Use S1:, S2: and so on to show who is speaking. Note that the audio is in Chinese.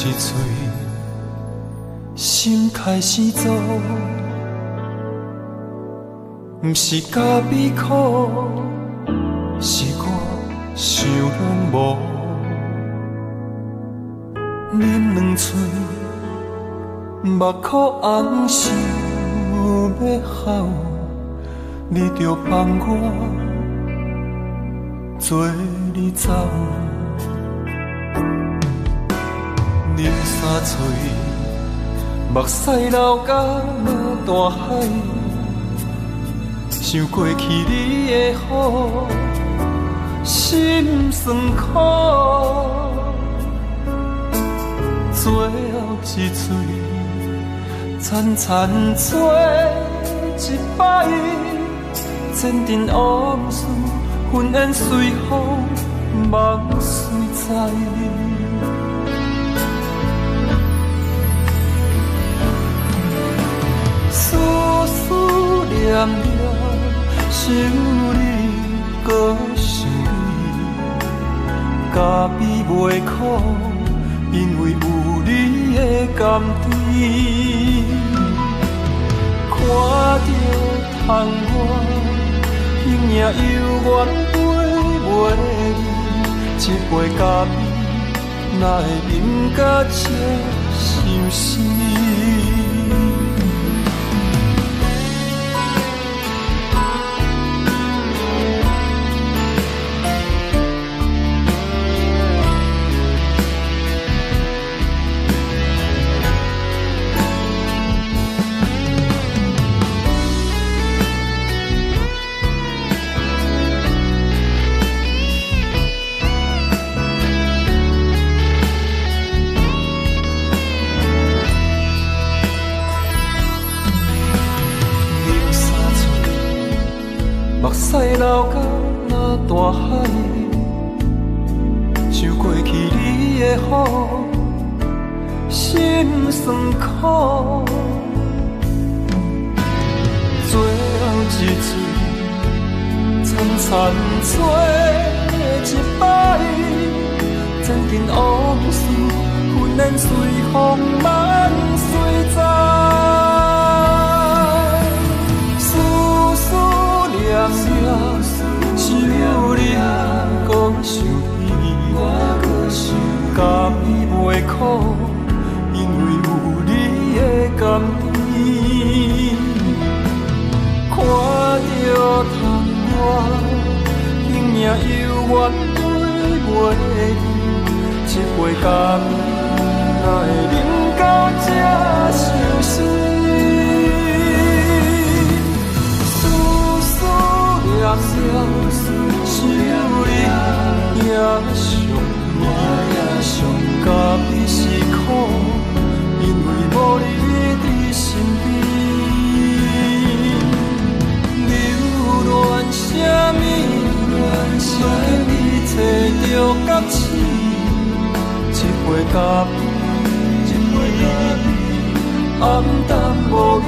S1: 一嘴，心开始做，不是咖啡苦，是我想软无。啉两嘴，目眶红想要哭，你就放我做你走。啉三嘴，目屎流甲大海，想过去你的好，心酸苦。最后一嘴，惨惨做一摆，前尘往事，纷烟随风，梦随在。思思念念，想你，搁想你，咖啡袂苦。因为有你的甘甜，看着窗外，形影犹原陪袂离，一杯咖啡，哪会饮甲这伤心？目屎流甲那大海，想过去你的好，心酸苦。最后一嘴，惨惨做一摆，前尘往事，纷烟随风，梦随在。想你，搁想你，咖啡袂苦，因为有你的甘甜。看着窗外，形影犹原陪袂离，一杯咖啡，哪会饮到这伤心？想你也伤咖啡是苦，因为无你伫身边。留恋啥物？找着觉醒，一杯咖啡，暗淡无味。